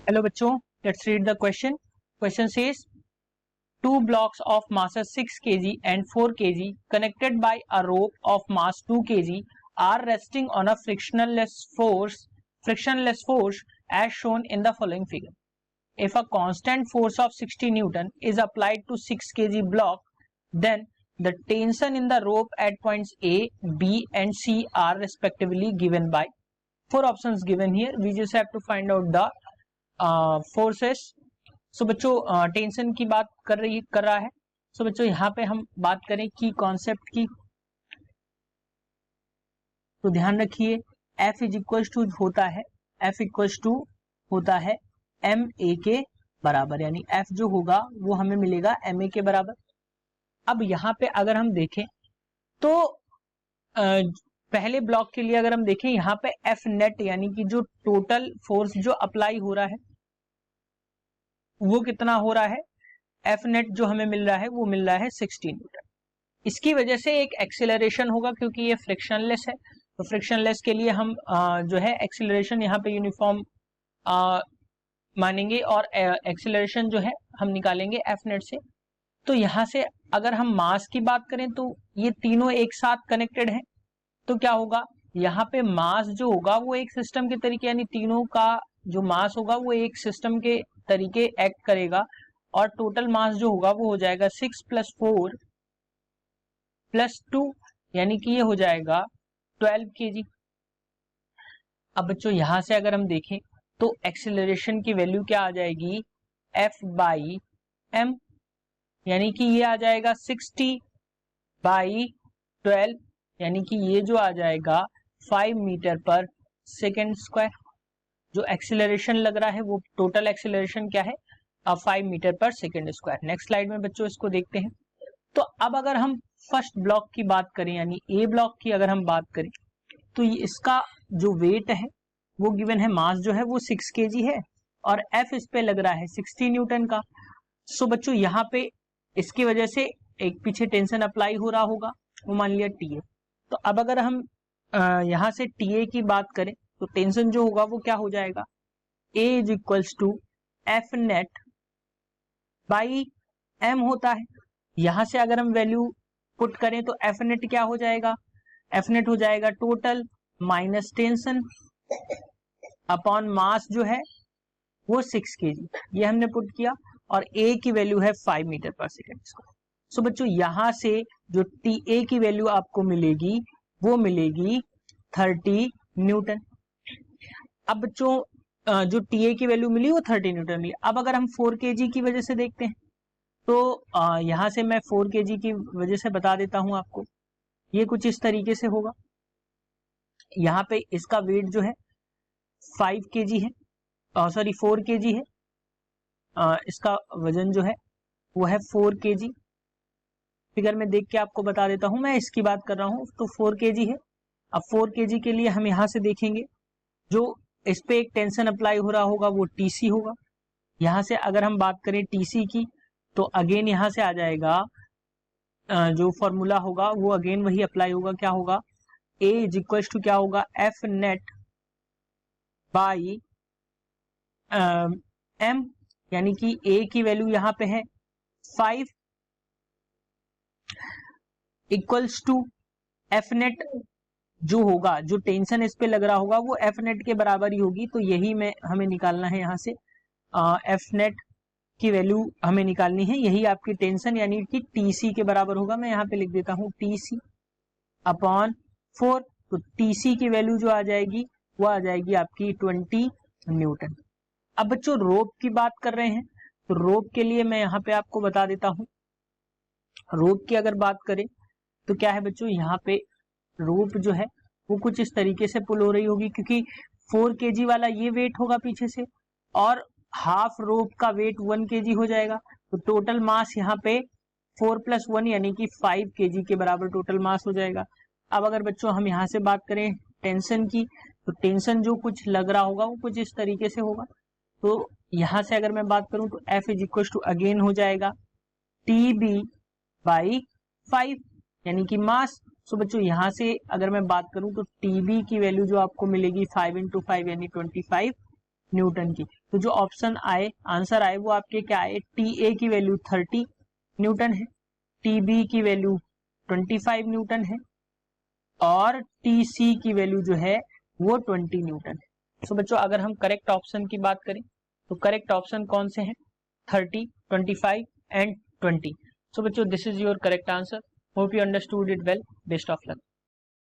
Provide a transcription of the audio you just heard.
Hello बच्चों, let's read the question. Question says two blocks of mass 6 kg and 4 kg connected by a rope of mass 2 kg are resting on a frictionless force as shown in the following figure. If a constant force of 60 Newton is applied to 6 kg block, then the tension in the rope at points A, B and C are respectively given by. Four options given here. We just have to find out the forces. So बच्चों tension की बात कर रहा है. सो बच्चों यहाँ पे हम बात करें की कॉन्सेप्ट की, तो ध्यान रखिए F इज इक्वल टू होता है एम ए के बराबर, यानी F जो होगा वो हमें मिलेगा एम ए के बराबर. अब यहाँ पे अगर हम देखें तो पहले ब्लॉक के लिए अगर हम देखें यहाँ पे एफ नेट यानी कि जो टोटल फोर्स जो अप्लाई हो रहा है वो कितना हो रहा है, एफ नेट जो हमें मिल रहा है वो मिल रहा है 16 न्यूटन. इसकी वजह से एक एक्सेलरेशन होगा क्योंकि ये फ्रिक्शनलेस है, तो फ्रिक्शनलेस के लिए हम जो है एक्सेलरेशन यहाँ पे यूनिफॉर्म मानेंगे और एक्सेलरेशन जो है हम निकालेंगे एफ नेट से. तो यहाँ से अगर हम मास की बात करें तो ये तीनों एक साथ कनेक्टेड है, तो क्या होगा यहाँ पे मास जो होगा वो एक सिस्टम के तरीके, यानी तीनों का जो मास होगा वो एक सिस्टम के तरीके एक्ट करेगा और टोटल मास जो होगा वो हो जाएगा 6 + 4 + 2 यानी कि ये हो जाएगा 12 kg. अब बच्चों यहाँ से अगर हम देखें तो एक्सेलरेशन की वैल्यू क्या आ जाएगी, F/m, यानी कि ये आ जाएगा 60/12 यानी कि ये जो आ जाएगा 5 मीटर/सेकंड स्क्वायर. जो एक्सेलरेशन लग रहा है वो टोटल एक्सेलरेशन क्या है, 5 मीटर/सेकंड स्क्वायर. नेक्स्ट स्लाइड में बच्चों इसको देखते हैं. तो अब अगर हम फर्स्ट ब्लॉक की बात करें यानी ए ब्लॉक की अगर हम बात करें तो इसका जो वेट है वो गिवन है, मास जो है वो 6 kg है और एफ इस पे लग रहा है 60 न्यूटन का. सो बच्चों यहाँ पे इसकी वजह से एक पीछे टेंशन अप्लाई हो रहा होगा, वो मान लिया TA. तो अब अगर हम यहाँ से TA की बात करें तो टेंशन जो होगा वो क्या हो जाएगा, A is equals to F net by M होता है. यहां से अगर हम वैल्यू पुट करें तो एफ नेट क्या हो जाएगा, एफ नेट हो जाएगा total minus tension upon mass जो है वो 6 kg, ये हमने पुट किया और A की वैल्यू है 5 मीटर/सेकंड स्क्वायर. सो बच्चों यहां से जो TA की वैल्यू आपको मिलेगी वो मिलेगी 30 न्यूटन. अब बच्चों जो TA की वैल्यू मिली वो 30 न्यूटन मिली. अब अगर हम 4 kg की वजह से देखते हैं तो यहां से मैं 4 kg की वजह से बता देता हूं आपको, ये कुछ इस तरीके से होगा. यहाँ पे इसका वेट जो है 5 kg है, 4 kg है, इसका वजन जो है वो है 4 kg. फिगर में देख के आपको बता देता हूं, मैं इसकी बात कर रहा हूं तो 4 kg है. अब 4 kg के लिए हम यहां से देखेंगे जो इस पे एक टेंशन अप्लाई हो रहा होगा वो TC होगा. यहां से अगर हम बात करें TC की तो अगेन यहां से आ जाएगा जो फॉर्मूला होगा वो अगेन वही अप्लाई होगा, क्या होगा A इज इक्वल टू क्या होगा, एफ नेट बाई m, यानी कि A की वैल्यू यहाँ पे है 5 इक्वल्स टू एफ नेट जो होगा, जो टेंशन इस पे लग रहा होगा वो एफ नेट के बराबर ही होगी. तो यही में हमें निकालना है, यहाँ से एफ नेट की वैल्यू हमें निकालनी है, यही आपकी टेंशन यानी कि TC के बराबर होगा. मैं यहाँ पे लिख देता हूँ TC अपॉन 4. तो TC की वैल्यू जो आ जाएगी वो आ जाएगी आपकी 20 न्यूटन. अब बच्चों रोप की बात कर रहे हैं तो रोप के लिए मैं यहाँ पे आपको बता देता हूँ. रोप की अगर बात करें तो क्या है बच्चों, यहाँ पे रोप जो है वो कुछ इस तरीके से पुल हो रही होगी क्योंकि 4 kg वाला ये वेट होगा पीछे से और हाफ रोप का वेट 1 kg हो जाएगा. तो टोटल मास यहाँ पे 4 + 1 यानी कि 5 kg के बराबर टोटल मास हो जाएगा. अब अगर बच्चों हम यहाँ से बात करें टेंशन की तो टेंशन जो कुछ लग रहा होगा वो कुछ इस तरीके से होगा. तो यहाँ से अगर मैं बात करूं तो F is equal to again हो जाएगा TB/5 यानी कि मास. सो बच्चों यहाँ से अगर मैं बात करूं तो TB की वैल्यू जो आपको मिलेगी 5 × 5 यानी 25 न्यूटन की. तो जो ऑप्शन आए, आंसर आए वो आपके क्या आए, टी ए की वैल्यू 30 न्यूटन है, टी बी की वैल्यू 25 न्यूटन है और टी सी की वैल्यू जो है वो 20 न्यूटन है। सो बच्चों अगर हम करेक्ट ऑप्शन की बात करें तो करेक्ट ऑप्शन कौन से हैं, 30, 25 एंड 20। सो बच्चों this is your correct answer. Hope you understood it well. Best of luck.